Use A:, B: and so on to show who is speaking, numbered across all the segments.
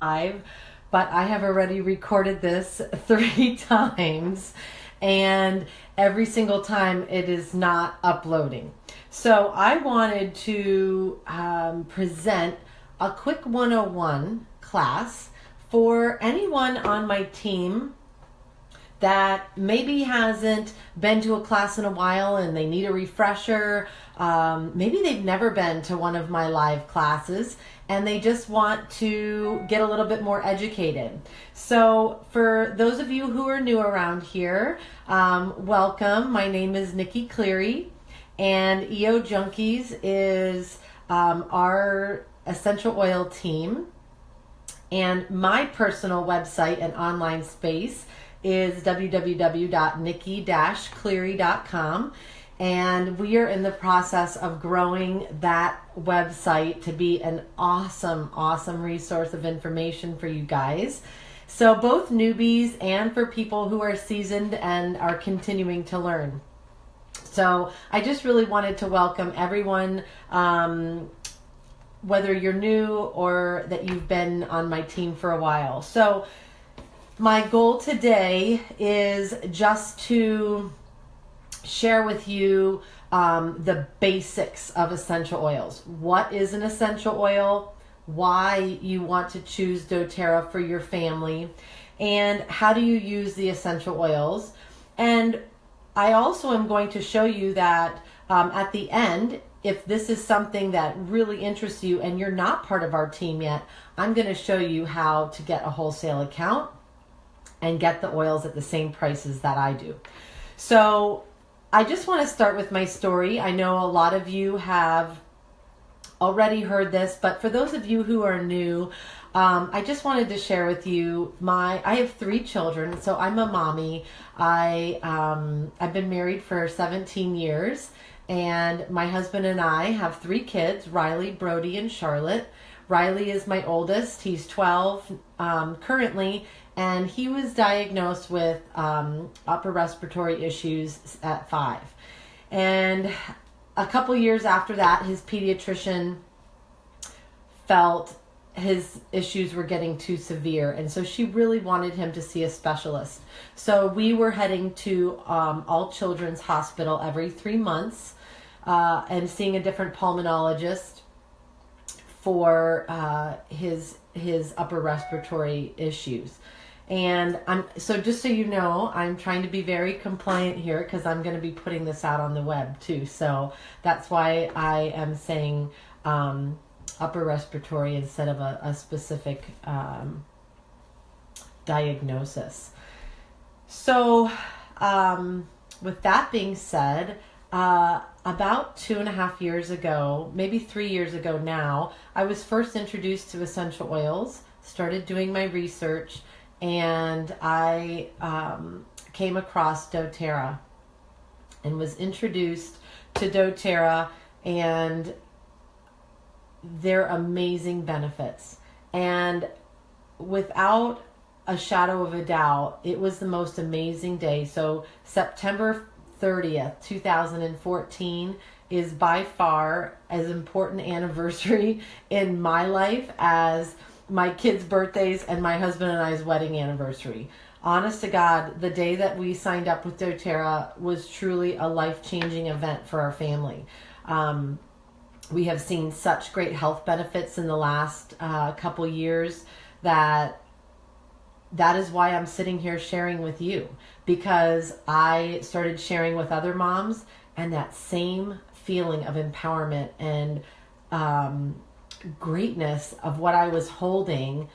A: live, but I have already recorded this 3 times, and every single time it is not uploading. So I wanted to present a quick 101 class for anyone on my team that maybe hasn't been to a class in a while and they need a refresher. Maybe they've never been to one of my live classes and they just want to get a little bit more educated. So for those of you who are new around here, welcome. My name is Nikki Cleary, and EO Junkies is our essential oil team. And my personal website and online space is www.nikki-cleary.com, and we are in the process of growing that website to be an awesome resource of information for you guys. So both newbies and for people who are seasoned and are continuing to learn. So I just really wanted to welcome everyone, whether you're new or that you've been on my team for a while. So my goal today is just to share with you the basics of essential oils. What is an essential oil? Why you want to choose doTERRA for your family? And how do you use the essential oils? And I also am going to show you that at the end, if this is something that really interests you and you're not part of our team yet, I'm going to show you how to get a wholesale account and get the oils at the same prices that I do. So I just want to start with my story. I know a lot of you have already heard this, but for those of you who are new, I just wanted to share with you I have 3 children, so I'm a mommy. I've been married for 17 years, and my husband and I have 3 kids, Riley, Brody, and Charlotte. Riley is my oldest. He's 12 currently, and he was diagnosed with upper respiratory issues at 5. And a couple years after that, his pediatrician felt his issues were getting too severe, and so she really wanted him to see a specialist. So we were heading to All Children's Hospital every 3 months and seeing a different pulmonologist for his upper respiratory issues. And so just so you know, I'm trying to be very compliant here because I'm going to be putting this out on the web too. So that's why I am saying upper respiratory instead of a specific diagnosis. So with that being said, about 2.5 years ago, maybe 3 years ago now, I was first introduced to essential oils, started doing my research, and I came across doTERRA and was introduced to doTERRA and their amazing benefits. And without a shadow of a doubt, it was the most amazing day. So September 30th, 2014 is by far as important anniversary in my life as my kids' birthdays and my husband and I's wedding anniversary. Honest to God, the day that we signed up with doTERRA was truly a life-changing event for our family. We have seen such great health benefits in the last couple years that is why I'm sitting here sharing with you, because I started sharing with other moms, and that same feeling of empowerment and greatness of what I was holding,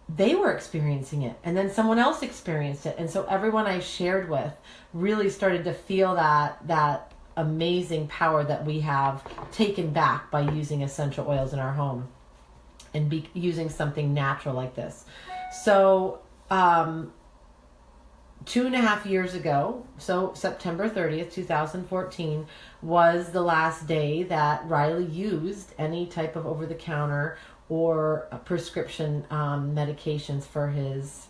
A: they were experiencing it, and then someone else experienced it, and so everyone I shared with really started to feel that amazing power that we have taken back by using essential oils in our home and using something natural like this. So 2.5 years ago, so September 30th, 2014, was the last day that Riley used any type of over-the-counter or prescription medications for his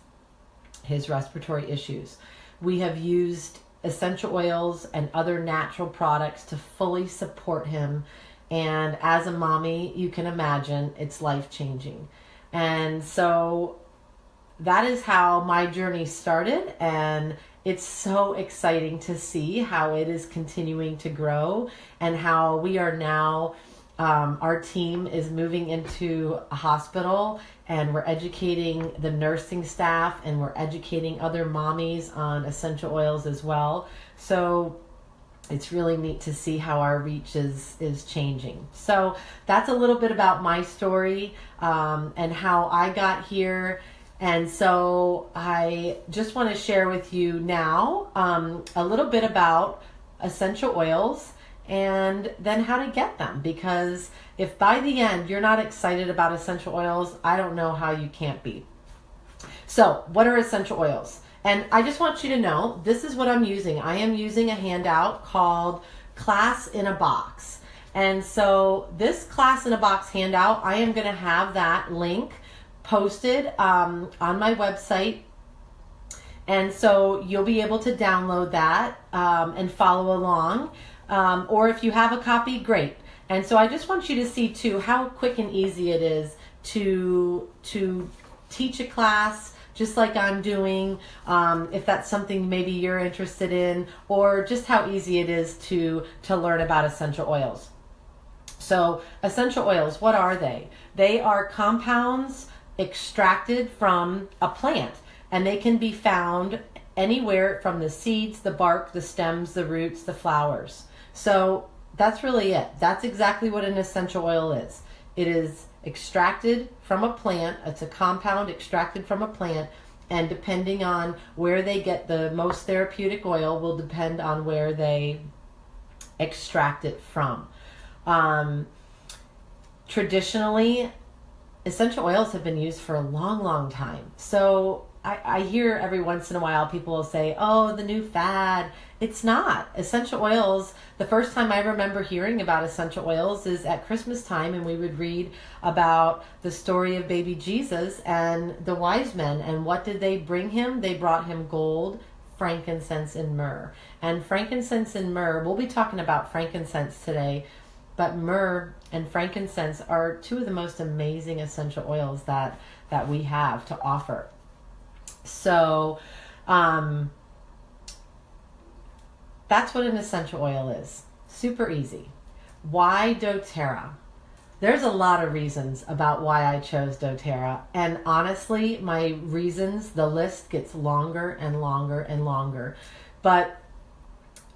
A: respiratory issues. We have used essential oils and other natural products to fully support him, and as a mommy, you can imagine it's life-changing. And so that is how my journey started, and it's so exciting to see how it is continuing to grow and how we are now, our team is moving into a hospital, and we're educating the nursing staff, and we're educating other mommies on essential oils as well. So it's really neat to see how our reach is changing. So that's a little bit about my story, and how I got here. And so I just want to share with you now a little bit about essential oils and then how to get them. Because if by the end you're not excited about essential oils, I don't know how you can't be. So what are essential oils? And I just want you to know, this is what I'm using. I am using a handout called Class in a Box. And so this Class in a Box handout, I am going to have that link posted on my website, and so you'll be able to download that and follow along, or if you have a copy, great. And so I just want you to see too how quick and easy it is to teach a class just like I'm doing, if that's something maybe you're interested in, or just how easy it is to learn about essential oils. So essential oils, what are they? They are compounds extracted from a plant, and they can be found anywhere from the seeds, the bark, the stems, the roots, the flowers. So that's really it. That's exactly what an essential oil is. It is extracted from a plant. It's a compound extracted from a plant, and depending on where they get the most therapeutic oil will depend on where they extract it from. Traditionally, essential oils have been used for a long, long time. So I hear every once in a while people will say, oh, the new fad. It's not. Essential oils, the first time I remember hearing about essential oils is at Christmas time, and we would read about the story of baby Jesus and the wise men. And what did they bring him? They brought him gold, frankincense, and myrrh. And frankincense and myrrh, we'll be talking about frankincense today, but myrrh and frankincense are two of the most amazing essential oils that we have to offer. So that's what an essential oil is. Super easy. Why doTERRA? There's a lot of reasons about why I chose doTERRA. And honestly, my reasons, the list gets longer and longer and longer. But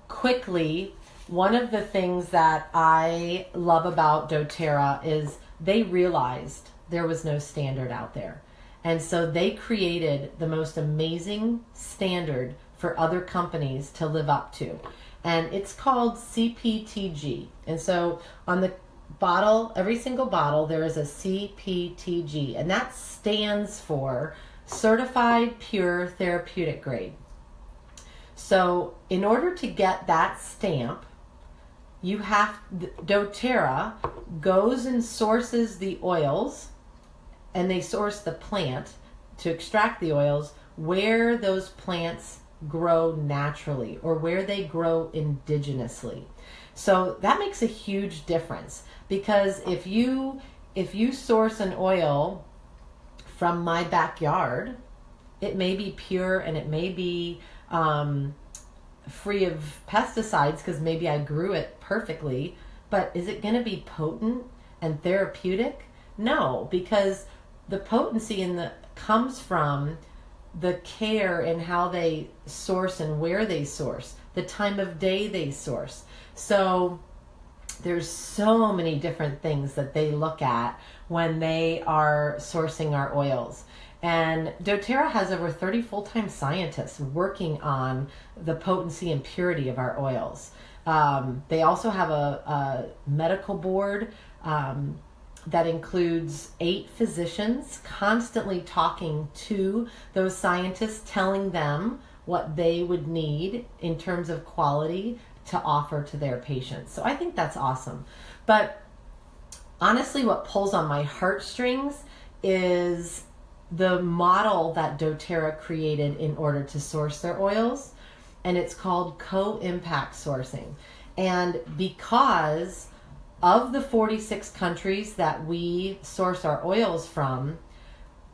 A: quickly, one of the things that I love about doTERRA is they realized there was no standard out there. And so they created the most amazing standard for other companies to live up to. And it's called CPTG. And so on the bottle, every single bottle, there is a CPTG. And that stands for Certified Pure Therapeutic Grade. So in order to get that stamp, doTERRA goes and sources the oils, and they source the plant to extract the oils where those plants grow naturally or where they grow indigenously. So that makes a huge difference, because if you source an oil from my backyard, it may be pure and it may be free of pesticides because maybe I grew it perfectly, but is it going to be potent and therapeutic? No, because the potency comes from the care and how they source and where they source, the time of day they source. So there's so many different things that they look at when they are sourcing our oils. And doTERRA has over 30 full-time scientists working on the potency and purity of our oils. They also have a medical board that includes 8 physicians constantly talking to those scientists, telling them what they would need in terms of quality to offer to their patients. So I think that's awesome. But honestly, what pulls on my heartstrings is the model that doTERRA created in order to source their oils, and it's called co-impact sourcing. And because of the 46 countries that we source our oils from,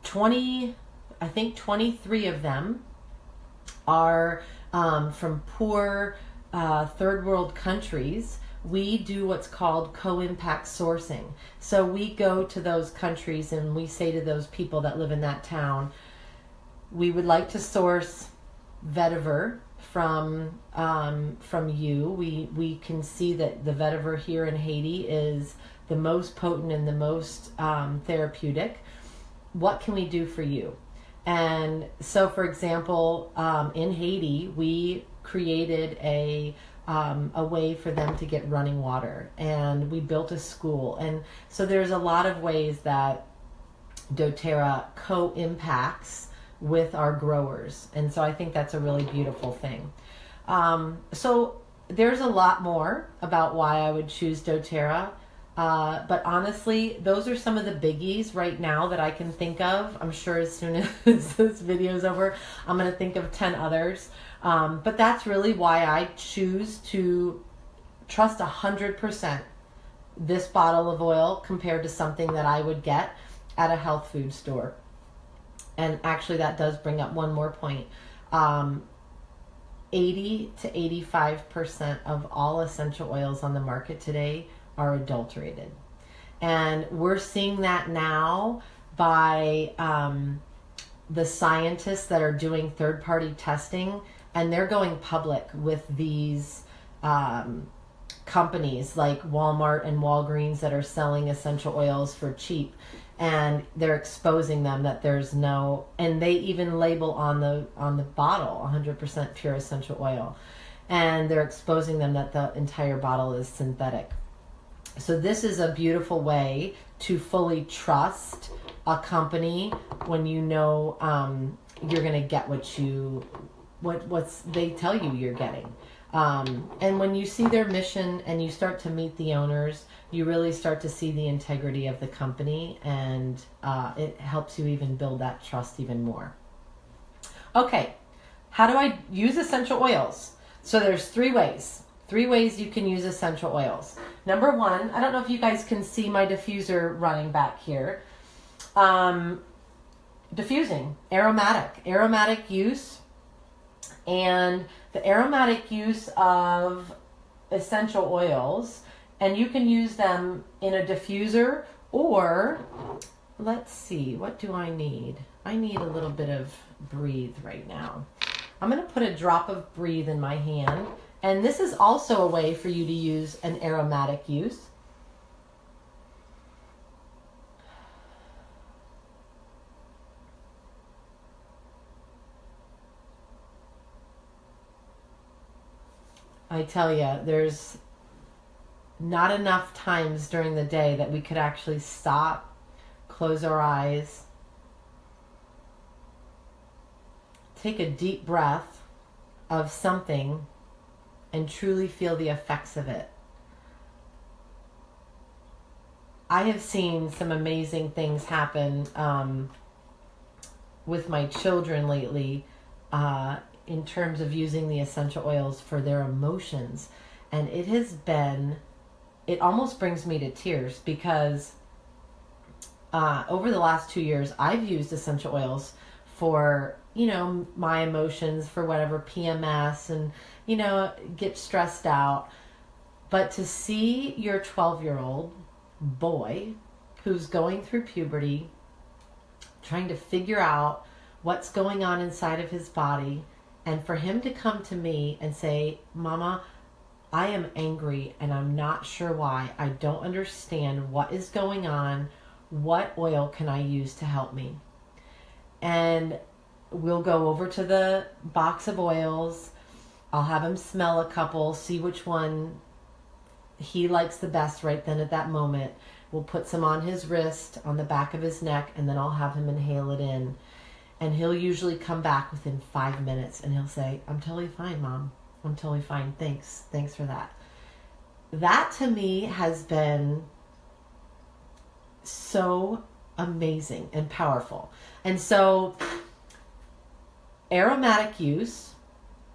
A: I think 23 of them are from poor third world countries. We do what's called co-impact sourcing. So we go to those countries and we say to those people that live in that town, we would like to source vetiver from you. We can see that the vetiver here in Haiti is the most potent and the most therapeutic. What can we do for you? And so, for example, in Haiti, we created a way for them to get running water, and we built a school. And so there's a lot of ways that doTERRA co-impacts with our growers. And so I think that's a really beautiful thing. So there's a lot more about why I would choose doTERRA. But honestly, those are some of the biggies right now that I can think of. I'm sure as soon as this video is over, I'm going to think of 10 others. But that's really why I choose to trust 100% this bottle of oil compared to something that I would get at a health food store. And actually that does bring up one more point. 80 to 85% of all essential oils on the market today are adulterated. And we're seeing that now by the scientists that are doing third-party testing, and they're going public with these companies like Walmart and Walgreens that are selling essential oils for cheap, and they're exposing them that there's no, and they even label on the bottle 100% pure essential oil, and they're exposing them that the entire bottle is synthetic. So this is a beautiful way to fully trust a company when you know you're going to get what they tell you you're getting. And when you see their mission and you start to meet the owners, you really start to see the integrity of the company, and it helps you even build that trust even more. Okay, how do I use essential oils? So there's three ways you can use essential oils. Number one, I don't know if you guys can see my diffuser running back here. Diffusing, aromatic use. And the aromatic use of essential oils, and you can use them in a diffuser, or let's see, what do I need? I need a little bit of Breathe right now. I'm going to put a drop of Breathe in my hand, and this is also a way for you to use an aromatic use. I tell you, there's not enough times during the day that we could actually stop, close our eyes, take a deep breath of something, and truly feel the effects of it. I have seen some amazing things happen with my children lately, in terms of using the essential oils for their emotions. And it almost brings me to tears, because over the last 2 years, I've used essential oils for, my emotions, for whatever, PMS, and, get stressed out. But to see your 12-year-old boy who's going through puberty, trying to figure out what's going on inside of his body, and for him to come to me and say, Mama, I am angry and I'm not sure why. I don't understand what is going on. What oil can I use to help me? And we'll go over to the box of oils. I'll have him smell a couple, see which one he likes the best right then at that moment. We'll put some on his wrist, on the back of his neck, and then I'll have him inhale it in. And he'll usually come back within 5 minutes and he'll say, I'm totally fine, Mom. I'm totally fine. Thanks. Thanks for that. That to me has been so amazing and powerful. And so aromatic use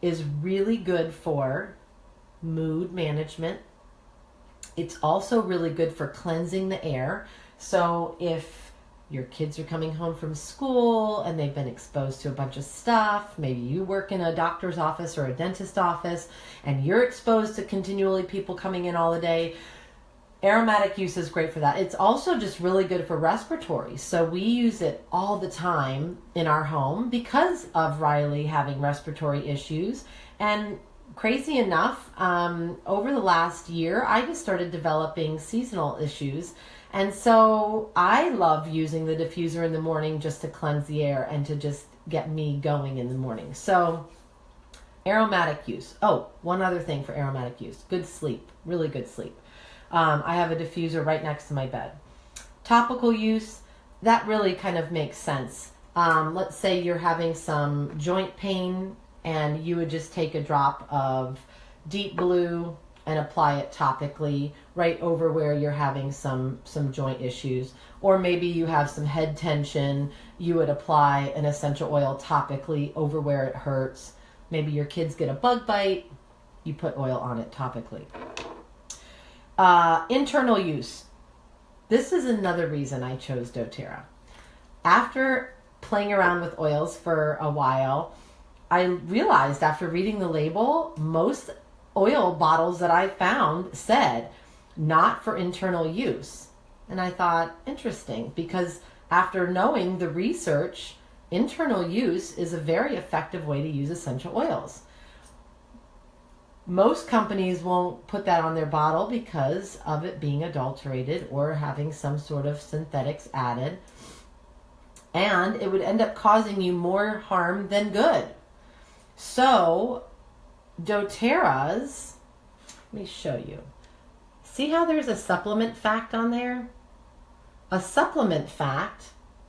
A: is really good for mood management. It's also really good for cleansing the air. So if your kids are coming home from school and they've been exposed to a bunch of stuff. Maybe you work in a doctor's office or a dentist office and you're exposed to continually people coming in all the day. Aromatic Use is great for that. It's also just really good for respiratory. So we use it all the time in our home because of Riley having respiratory issues. And crazy enough, over the last year, I just started developing seasonal issues. And so I love using the diffuser in the morning just to cleanse the air and to just get me going in the morning. So Aromatic Use. Oh, one other thing for Aromatic Use. Good sleep. Really good sleep. I have a diffuser right next to my bed. Topical use, that really kind of makes sense. Let's say you're having some joint pain and you would just take a drop of Deep Blue and apply it topically right over where you're having some joint issues. Or maybe you have some head tension, you would apply an essential oil topically over where it hurts. Maybe your kids get a bug bite, you put oil on it topically. Internal use. This is another reason I chose doTERRA. After playing around with oils for a while, I realized after reading the label, most oil bottles that I found said not for internal use. And I thought, interesting, because after knowing the research, internal use is a very effective way to use essential oils. Most companies won't put that on their bottle because of it being adulterated or having some sort of synthetics added. And it would end up causing you more harm than good. So doTERRA's, let me show you. See how there's a supplement fact on there? A supplement fact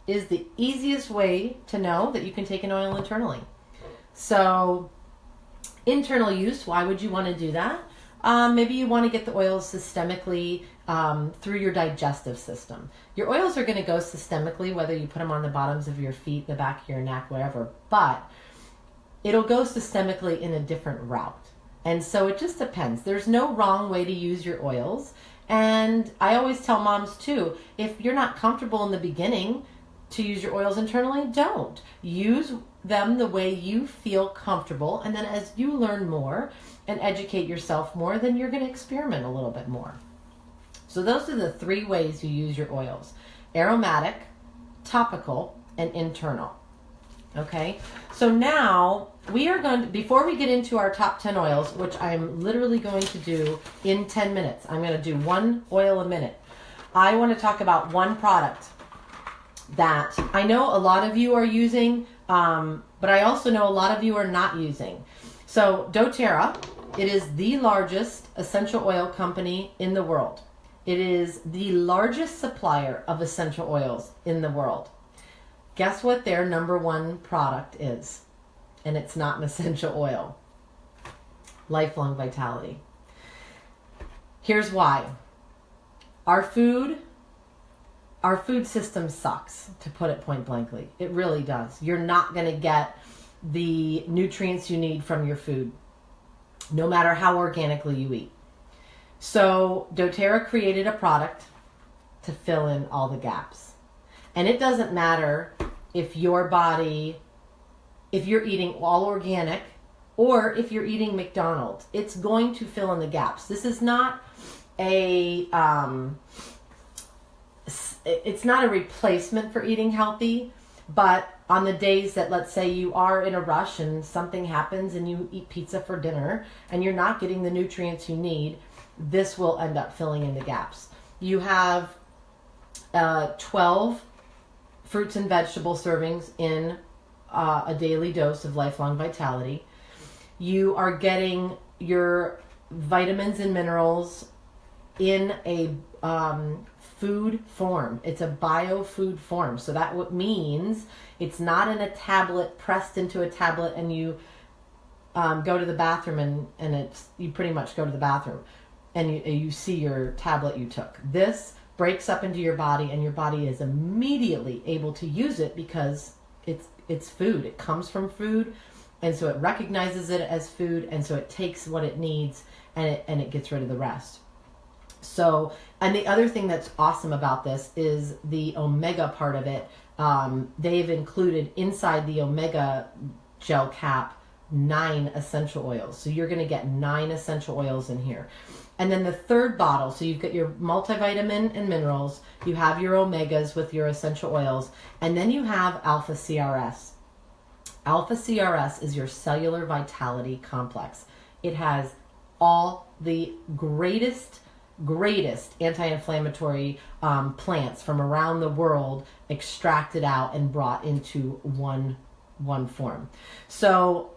A: is the easiest way to know that you can take an oil internally. So internal use, why would you want to do that? Maybe you want to get the oils systemically through your digestive system. Your oils are going to go systemically, whether you put them on the bottoms of your feet, the back of your neck, wherever, but it'll go systemically in a different route. And so it just depends. There's no wrong way to use your oils. And I always tell moms too, if you're not comfortable in the beginning to use your oils internally, don't. Use them the way you feel comfortable. And then as you learn more and educate yourself more, then you're going to experiment a little bit more. So those are the three ways you use your oils: aromatic, topical, and internal. Okay, so now we are going to, before we get into our top 10 oils, which I'm literally going to do in 10 minutes, I'm going to do one oil a minute. I want to talk about one product that I know a lot of you are using, but I also know a lot of you are not using. So doTERRA, it is the largest essential oil company in the world. It is the largest supplier of essential oils in the world. Guess what their number one product is? And it's not an essential oil. Lifelong Vitality. Here's why. Our food system sucks, to put it point blankly. It really does. You're not going to get the nutrients you need from your food, no matter how organically you eat. So doTERRA created a product to fill in all the gaps. And it doesn't matter if your body, if you're eating all organic or if you're eating McDonald's, it's going to fill in the gaps. This is not a, it's not a replacement for eating healthy, but on the days that, let's say you are in a rush and something happens and you eat pizza for dinner and you're not getting the nutrients you need, this will end up filling in the gaps. You have 12 fruits and vegetable servings in a daily dose of Lifelong Vitality. You are getting your vitamins and minerals in a food form. It's a biofood form. So that means it's not in a tablet, pressed into a tablet, and you go to the bathroom and it's, you pretty much go to the bathroom and you see your tablet you took. This breaks up into your body and your body is immediately able to use it because it's food. It comes from food, and so it recognizes it as food, and so it takes what it needs and it gets rid of the rest. So, and the other thing that's awesome about this is the omega part of it. They've included inside the omega gel cap 9 essential oils. So you're going to get 9 essential oils in here. And then the third bottle, so you've got your multivitamin and minerals, you have your omegas with your essential oils, and then you have Alpha CRS. Alpha CRS is your cellular vitality complex. It has all the greatest anti-inflammatory plants from around the world extracted out and brought into one form. So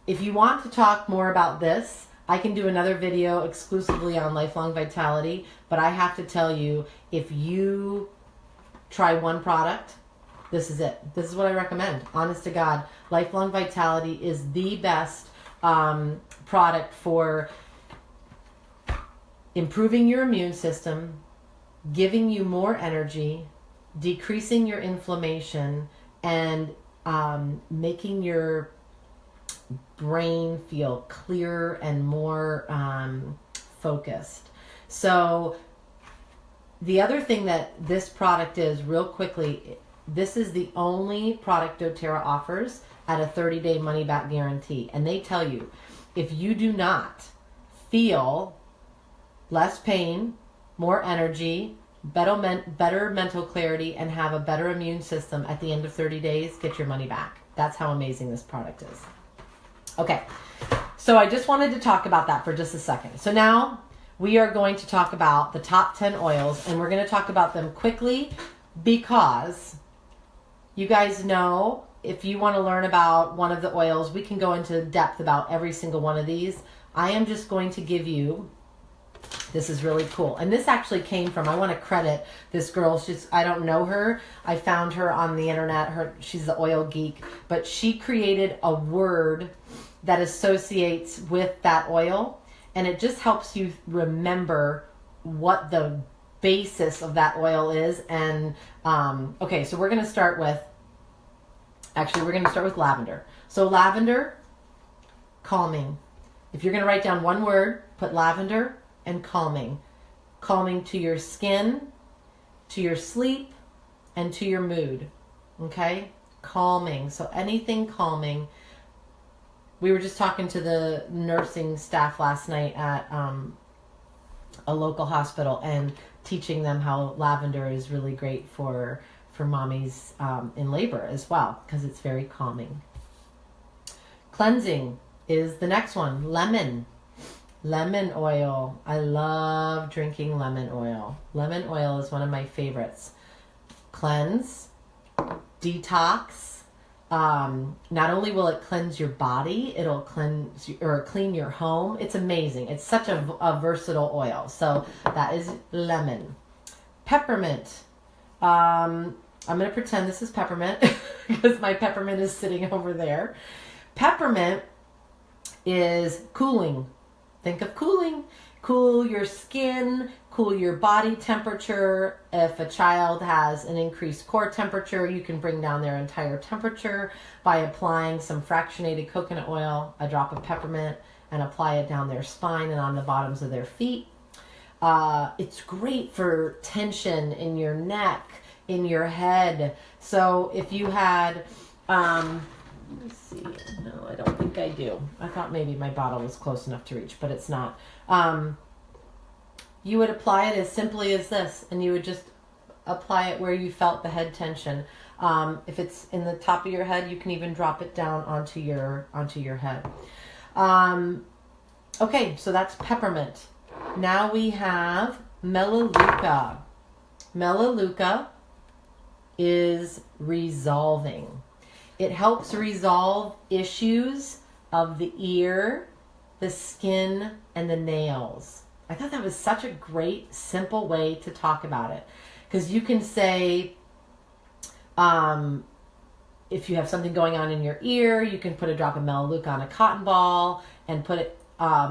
A: if you want to talk more about this, I can do another video exclusively on lifelong vitality, but I have to tell you, if you try one product, this is it. This is what I recommend. Honest to God, lifelong vitality is the best product for improving your immune system, giving you more energy, decreasing your inflammation, and making your brain feel clearer and more focused. So the other thing that this product is, real quickly, this is the only product doTERRA offers at a 30-day money-back guarantee. And they tell you, if you do not feel less pain, more energy, better mental clarity, and have a better immune system at the end of 30 days, get your money back. That's how amazing this product is. Okay, so I just wanted to talk about that for just a second. So now we are going to talk about the top 10 oils, and we're going to talk about them quickly because you guys know, if you want to learn about one of the oils, we can go into depth about every single one of these. I am just going to give you, this is really cool. And this actually came from, I want to credit this girl. I don't know her. I found her on the internet. She's the oil geek, but she created a word that associates with that oil. And it just helps you remember what the basis of that oil is. And okay, so we're going to start with, lavender. So lavender, calming. If you're going to write down one word, put lavender and calming. Calming to your skin, to your sleep, and to your mood. Okay? Calming. So anything calming. We were just talking to the nursing staff last night at a local hospital and teaching them how lavender is really great for mommies in labor as well, because it's very calming. Cleansing is the next one. Lemon oil. I love drinking lemon oil. Lemon oil is one of my favorites. Cleanse, detox. Not only will it cleanse your body, it'll clean your home. It's amazing. It's such a versatile oil. So that is lemon. Peppermint. I'm going to pretend this is peppermint because my peppermint is sitting over there. Peppermint is cooling. Think of cooling. Cool your skin, cool your body temperature. If a child has an increased core temperature, you can bring down their entire temperature by applying some fractionated coconut oil, a drop of peppermint, and apply it down their spine and on the bottoms of their feet. It's great for tension in your neck, in your head. So if you had, let me see. No, I don't think I do. I thought maybe my bottle was close enough to reach, but it's not. You would apply it as simply as this, and you would just apply it where you felt the head tension. If it's in the top of your head, you can even drop it down onto your head. Okay, so that's peppermint. Now we have Melaleuca. Melaleuca is resolving. It helps resolve issues of the ear, the skin, and the nails. I thought that was such a great, simple way to talk about it. Because you can say, if you have something going on in your ear, you can put a drop of Melaleuca on a cotton ball and put it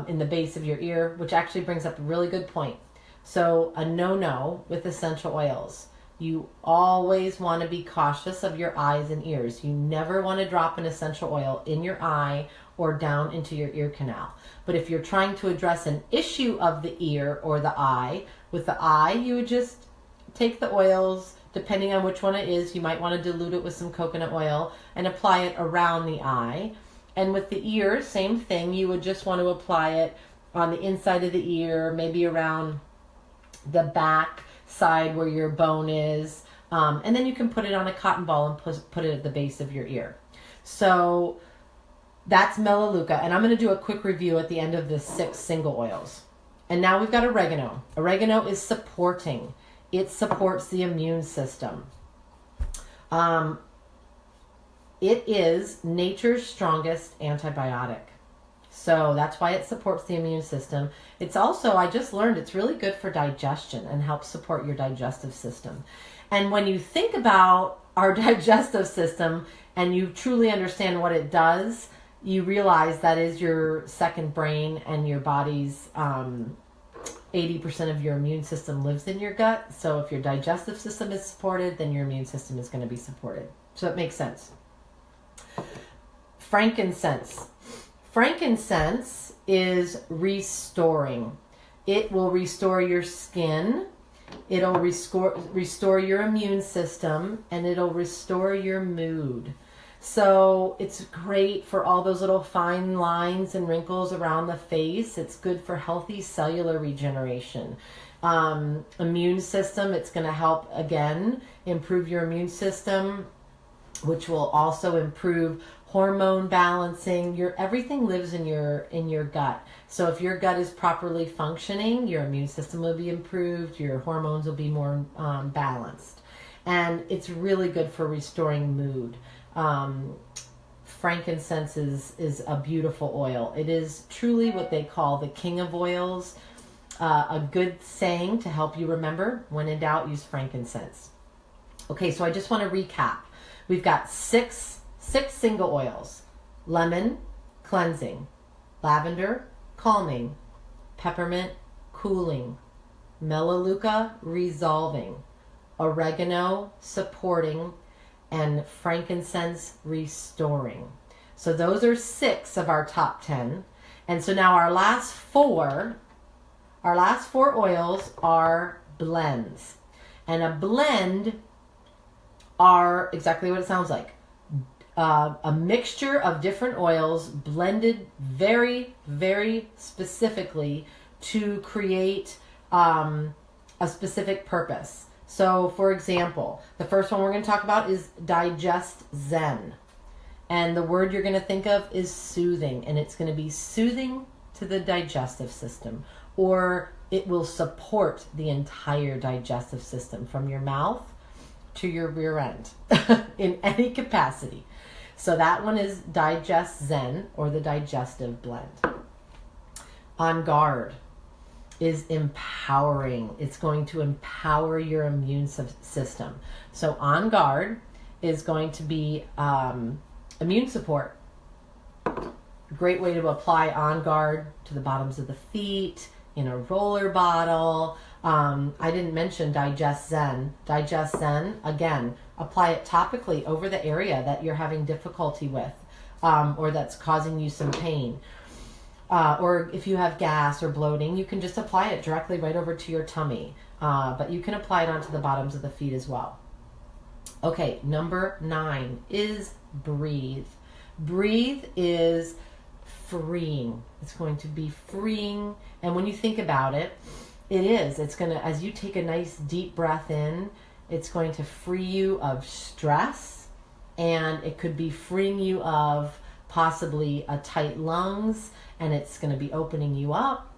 A: in the base of your ear, which actually brings up a really good point. So a no-no with essential oils. You always want to be cautious of your eyes and ears. You never want to drop an essential oil in your eye or down into your ear canal. But if you're trying to address an issue of the ear or the eye, with the eye, you would just take the oils, depending on which one it is. You might want to dilute it with some coconut oil and apply it around the eye. And with the ear, same thing. You would just want to apply it on the inside of the ear, maybe around the back side where your bone is. And then you can put it on a cotton ball and put it at the base of your ear. So that's Melaleuca. And I'm going to do a quick review at the end of the 6 single oils. And now we've got oregano. Oregano is supporting. It supports the immune system. It is nature's strongest antibiotic. So that's why it supports the immune system. It's also, I just learned, it's really good for digestion and helps support your digestive system. And when you think about our digestive system and you truly understand what it does, you realize that is your second brain, and your body's 80% of your immune system lives in your gut. So if your digestive system is supported, then your immune system is going to be supported. So it makes sense. Frankincense. Frankincense is restoring. It will restore your skin. It'll restore your immune system, and it'll restore your mood. So it's great for all those little fine lines and wrinkles around the face. It's good for healthy cellular regeneration. Immune system, it's going to help, again, improve your immune system, which will also improve hormone balancing. Everything lives in your gut. So if your gut is properly functioning, your immune system will be improved, your hormones will be more balanced. And it's really good for restoring mood. Frankincense is a beautiful oil. It is truly what they call the king of oils. A good saying to help you remember: when in doubt, use frankincense. Okay, so I just want to recap. We've got six single oils: lemon, cleansing; lavender, calming; peppermint, cooling; melaleuca, resolving; oregano, supporting; and frankincense, restoring. So those are 6 of our top 10. And so now our last four oils are blends. And a blend are exactly what it sounds like. A mixture of different oils blended very, very specifically to create a specific purpose. So, for example, the first one we're going to talk about is Digest Zen. And the word you're going to think of is soothing. And it's going to be soothing to the digestive system, or it will support the entire digestive system from your mouth to your rear end in any capacity. So that one is Digest Zen, or the digestive blend. On Guard is empowering. It's going to empower your immune system. So On Guard is going to be immune support. Great way to apply On Guard to the bottoms of the feet, in a roller bottle. I didn't mention Digest Zen. Digest Zen, again, apply it topically over the area that you're having difficulty with, or that's causing you some pain. Or if you have gas or bloating, you can just apply it directly right over to your tummy. But you can apply it onto the bottoms of the feet as well. Okay, number 9 is Breathe. Breathe is freeing. It's going to be freeing. And when you think about it, it's going to, as you take a nice deep breath in, it's going to free you of stress, and it could be freeing you of possibly a tight lungs, and it's going to be opening you up.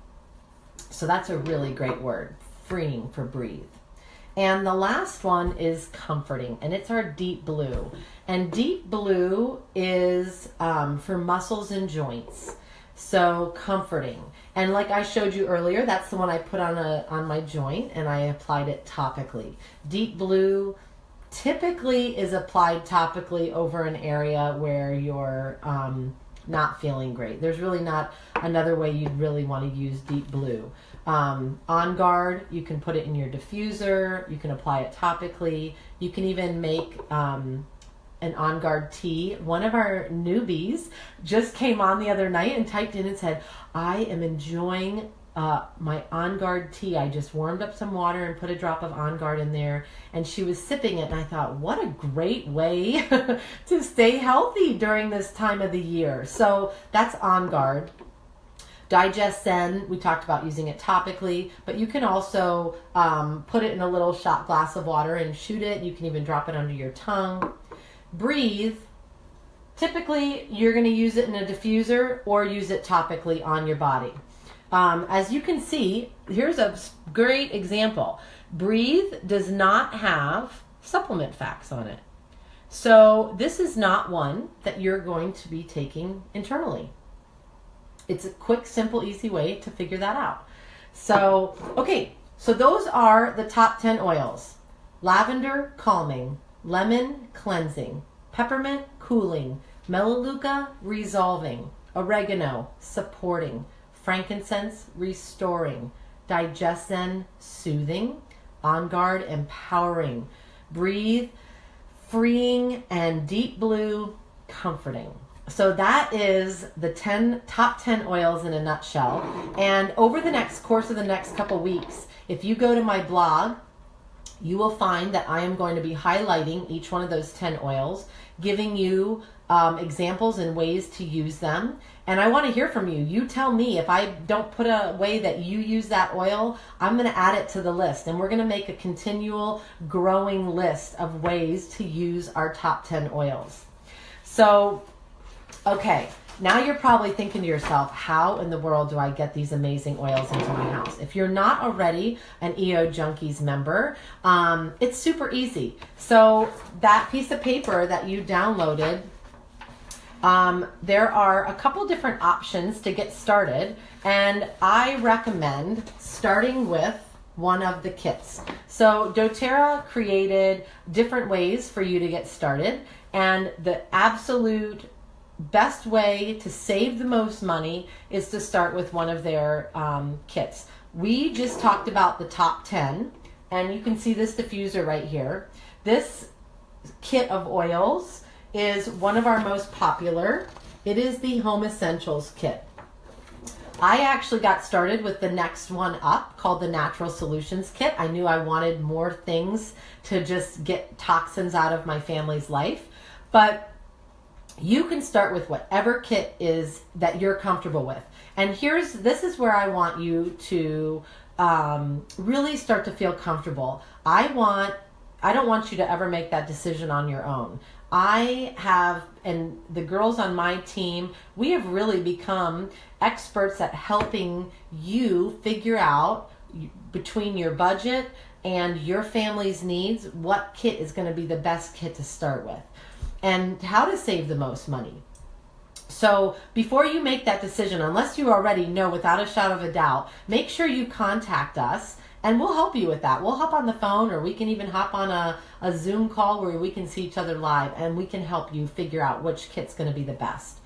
A: So that's a really great word, freeing, for breathe. And the last one is comforting, and it's our Deep Blue. And Deep Blue is for muscles and joints. So comforting. And like I showed you earlier, that's the one I put on my joint, and I applied it topically. Deep Blue typically is applied topically over an area where you're not feeling great. There's really not another way you'd really want to use Deep Blue. On Guard, you can put it in your diffuser. You can apply it topically. You can even make an On Guard tea. One of our newbies just came on the other night and typed in and said, I am enjoying my On Guard tea. I just warmed up some water and put a drop of On Guard in there, and she was sipping it, and I thought, what a great way to stay healthy during this time of the year. So that's On Guard. Digest Zen, we talked about using it topically, but you can also put it in a little shot glass of water and shoot it. You can even drop it under your tongue. Breathe. Typically, you're going to use it in a diffuser or use it topically on your body. As you can see, here's a great example. Breathe does not have supplement facts on it. So this is not one that you're going to be taking internally. It's a quick, simple, easy way to figure that out. So, okay, so those are the top 10 oils. Lavender, calming. Lemon, cleansing. Peppermint, cooling. Melaleuca, resolving. Oregano, supporting. Frankincense, restoring. Digest Zen, soothing. On Guard, empowering. Breathe, freeing. And Deep Blue, comforting. So that is the top 10 oils in a nutshell. And over the course of the next couple weeks, if you go to my blog, you will find that I am going to be highlighting each one of those 10 oils, giving you examples and ways to use them. And I want to hear from you. You tell me if I don't put a way that you use that oil, I'm going to add it to the list. And we're going to make a continual growing list of ways to use our top 10 oils. So, okay, now you're probably thinking to yourself, how in the world do I get these amazing oils into my house? If you're not already an EO Junkies member, it's super easy. So that piece of paper that you downloaded, there are a couple different options to get started, and I recommend starting with one of the kits. So doTERRA created different ways for you to get started, and the absolute best way to save the most money is to start with one of their kits. We just talked about the top 10, and you can see this diffuser right here. This kit of oils is one of our most popular. It is the Home Essentials kit. I actually got started with the next one up called the Natural Solutions kit. I knew I wanted more things to just get toxins out of my family's life, but you can start with whatever kit is that you're comfortable with. And this is where I want you to really start to feel comfortable. I don't want you to ever make that decision on your own. I have, and the girls on my team, we have really become experts at helping you figure out, between your budget and your family's needs, what kit is going to be the best kit to start with and how to save the most money. So before you make that decision, unless you already know without a shadow of a doubt, make sure you contact us and we'll help you with that. We'll hop on the phone, or we can even hop on a Zoom call where we can see each other live, and we can help you figure out which kit's going to be the best.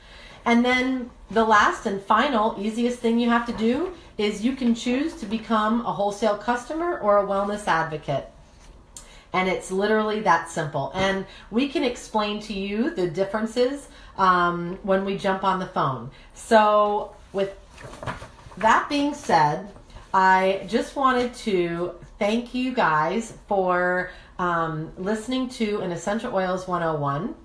A: And then the last and final easiest thing you have to do is you can choose to become a wholesale customer or a wellness advocate. And it's literally that simple. And we can explain to you the differences when we jump on the phone. So with that being said, I just wanted to thank you guys for listening to an Essential Oils 101.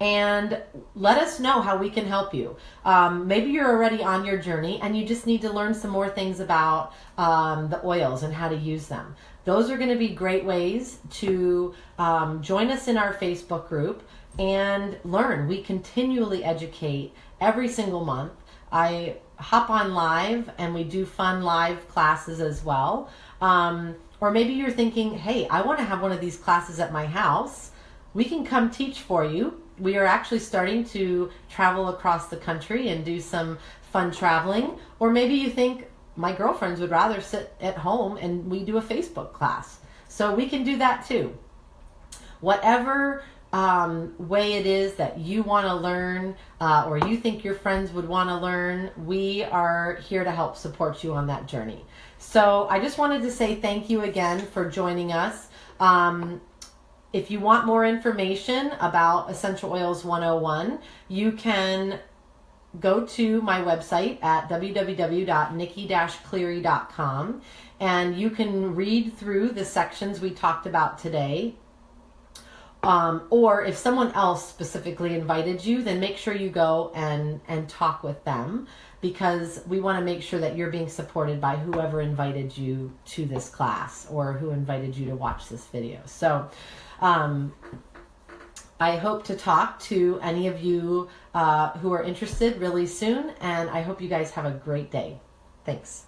A: And let us know how we can help you. Maybe you're already on your journey and you just need to learn some more things about the oils and how to use them. Those are going to be great ways to join us in our Facebook group and learn. We continually educate every single month. I hop on live and we do fun live classes as well. Or maybe you're thinking, hey, I want to have one of these classes at my house. We can come teach for you. We are actually starting to travel across the country and do some fun traveling. Or maybe you think, my girlfriends would rather sit at home and we do a Facebook class. So we can do that too. Whatever way it is that you want to learn or you think your friends would want to learn, we are here to help support you on that journey. So I just wanted to say thank you again for joining us. if you want more information about Essential Oils 101, you can go to my website at www.nikki-cleary.com, and you can read through the sections we talked about today. Or if someone else specifically invited you, then make sure you go and talk with them, because we want to make sure that you're being supported by whoever invited you to this class or who invited you to watch this video. So I hope to talk to any of you who are interested really soon, and I hope you guys have a great day. Thanks.